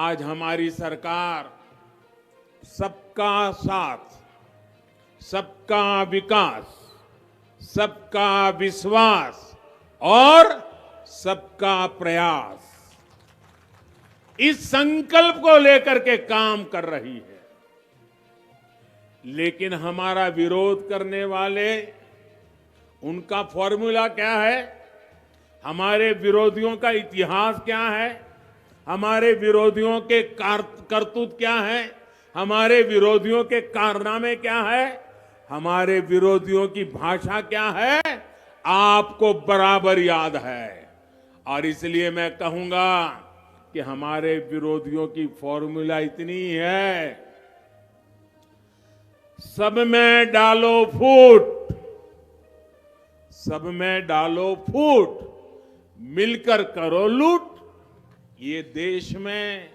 आज हमारी सरकार सबका साथ, सबका विकास, सबका विश्वास और सबका प्रयास, इस संकल्प को लेकर के काम कर रही है। लेकिन हमारा विरोध करने वाले, उनका फॉर्मूला क्या है, हमारे विरोधियों का इतिहास क्या है, हमारे विरोधियों के करतूत क्या है, हमारे विरोधियों के कारनामे क्या है, हमारे विरोधियों की भाषा क्या है, आपको बराबर याद है। और इसलिए मैं कहूंगा कि हमारे विरोधियों की फॉर्मूला इतनी है, सब में डालो फूट, सब में डालो फूट, मिलकर करो लूट। ये देश में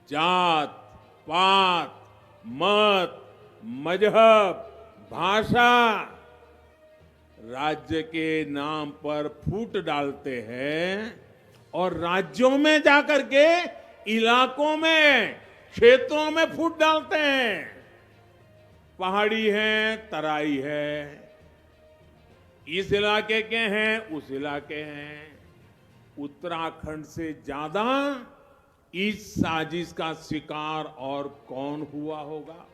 जात पात, मत, मजहब, भाषा, राज्य के नाम पर फूट डालते हैं और राज्यों में जाकर के इलाकों में, क्षेत्रों में फूट डालते हैं। पहाड़ी है, तराई है, इस इलाके के हैं, उस इलाके हैं। उत्तराखंड से ज्यादा इस साजिश का शिकार और कौन हुआ होगा।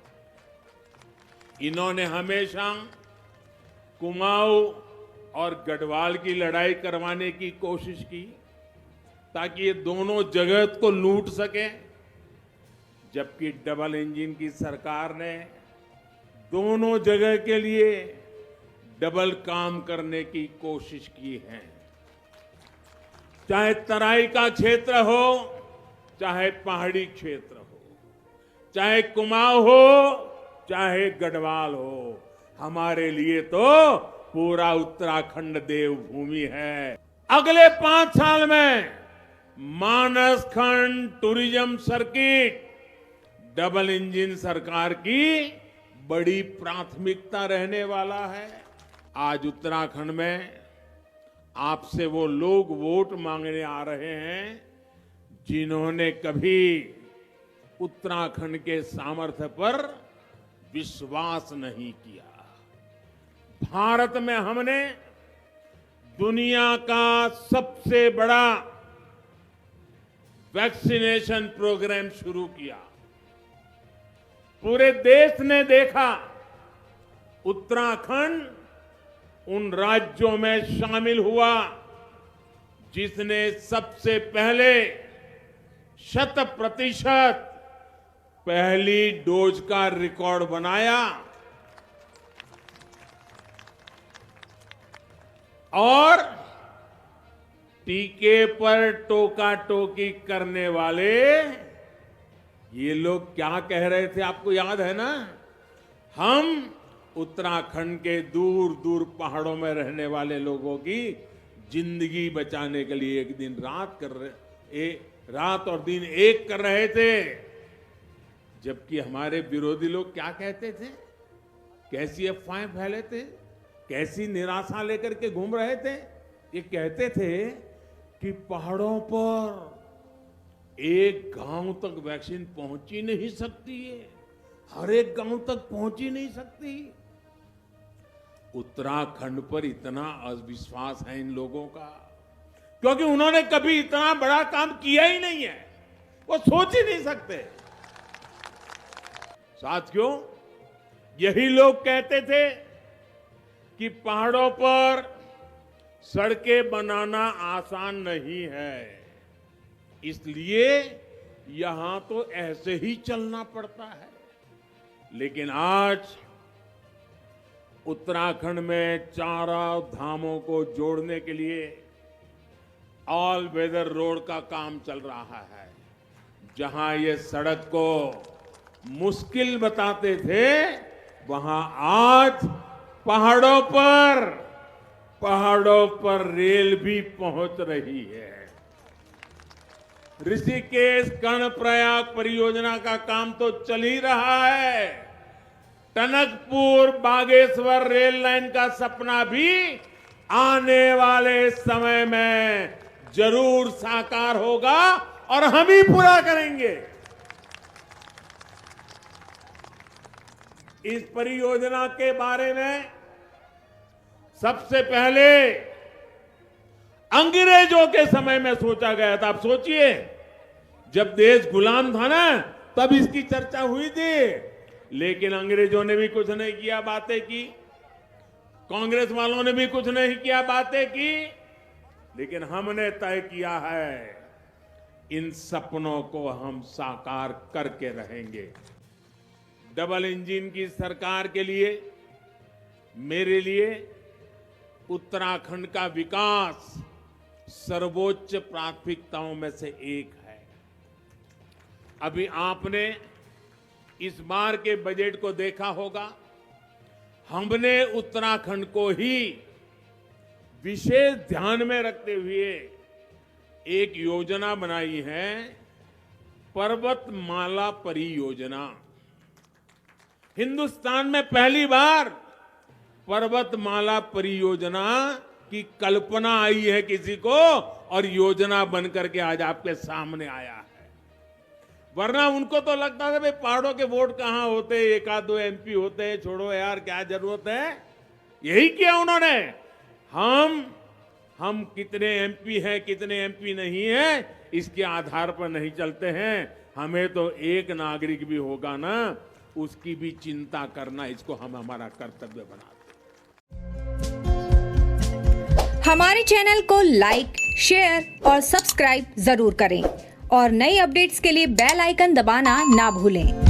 इन्होंने हमेशा कुमाऊं और गढ़वाल की लड़ाई करवाने की कोशिश की ताकि ये दोनों जगह को लूट सके, जबकि डबल इंजन की सरकार ने दोनों जगह के लिए डबल काम करने की कोशिश की है। चाहे तराई का क्षेत्र हो, चाहे पहाड़ी क्षेत्र हो, चाहे कुमाऊं हो, चाहे गढ़वाल हो, हमारे लिए तो पूरा उत्तराखंड देवभूमि है। अगले 5 साल में मानस खंड टूरिज्म सर्किट डबल इंजन सरकार की बड़ी प्राथमिकता रहने वाला है। आज उत्तराखंड में आपसे वो लोग वोट मांगने आ रहे हैं जिन्होंने कभी उत्तराखंड के सामर्थ्य पर विश्वास नहीं किया। भारत में हमने दुनिया का सबसे बड़ा वैक्सीनेशन प्रोग्राम शुरू किया। पूरे देश ने देखा उत्तराखंड उन राज्यों में शामिल हुआ जिसने सबसे पहले 100% पहली डोज का रिकॉर्ड बनाया और टीके पर टोका टोकी करने वाले ये लोग क्या कह रहे थे, आपको याद है ना? हम उत्तराखंड के दूर दूर पहाड़ों में रहने वाले लोगों की जिंदगी बचाने के लिए एक दिन रात और दिन एक कर रहे थे, जबकि हमारे विरोधी लोग क्या कहते थे, कैसी अफवाहें फैले थे, कैसी निराशा लेकर के घूम रहे थे। ये कहते थे कि पहाड़ों पर एक गांव तक वैक्सीन पहुंच ही नहीं सकती है, हर एक गांव तक पहुंच ही नहीं सकती। उत्तराखंड पर इतना अविश्वास है इन लोगों का क्योंकि उन्होंने कभी इतना बड़ा काम किया ही नहीं है, वो सोच ही नहीं सकते। साथियों, यही लोग कहते थे कि पहाड़ों पर सड़कें बनाना आसान नहीं है, इसलिए यहां तो ऐसे ही चलना पड़ता है। लेकिन आज उत्तराखंड में चारों धामों को जोड़ने के लिए ऑल वेदर रोड का काम चल रहा है। जहां ये सड़क को मुश्किल बताते थे, वहां आज पहाड़ों पर रेल भी पहुंच रही है। ऋषिकेश कर्णप्रयाग परियोजना का काम तो चल ही रहा है। टनकपुर बागेश्वर रेल लाइन का सपना भी आने वाले समय में जरूर साकार होगा और हम ही पूरा करेंगे। इस परियोजना के बारे में सबसे पहले अंग्रेजों के समय में सोचा गया था। आप सोचिए, जब देश गुलाम था ना, तब इसकी चर्चा हुई थी, लेकिन अंग्रेजों ने भी कुछ नहीं किया, बातें की, कांग्रेस वालों ने भी कुछ नहीं किया, बातें की, लेकिन हमने तय किया है इन सपनों को हम साकार करके रहेंगे। डबल इंजन की सरकार के लिए, मेरे लिए उत्तराखंड का विकास सर्वोच्च प्राथमिकताओं में से एक है। अभी आपने इस बार के बजट को देखा होगा, हमने उत्तराखंड को ही विशेष ध्यान में रखते हुए एक योजना बनाई है, पर्वतमाला परियोजना। हिंदुस्तान में पहली बार पर्वतमाला परियोजना की कल्पना आई है किसी को, और योजना बनकर के आज आपके सामने आया है। वरना उनको तो लगता था भाई पहाड़ों के वोट कहां होते, एक आध दो एमपी होते हैं, छोड़ो यार क्या जरूरत है। यही किया उन्होंने। हम कितने एमपी हैं, कितने एमपी नहीं है, इसके आधार पर नहीं चलते हैं। हमें तो एक नागरिक भी होगा ना, उसकी भी चिंता करना, इसको हम हमारा कर्तव्य बनाते हैं। हमारे चैनल को लाइक, शेयर और सब्सक्राइब जरूर करें और नई अपडेट्स के लिए बेल आइकन दबाना ना भूलें।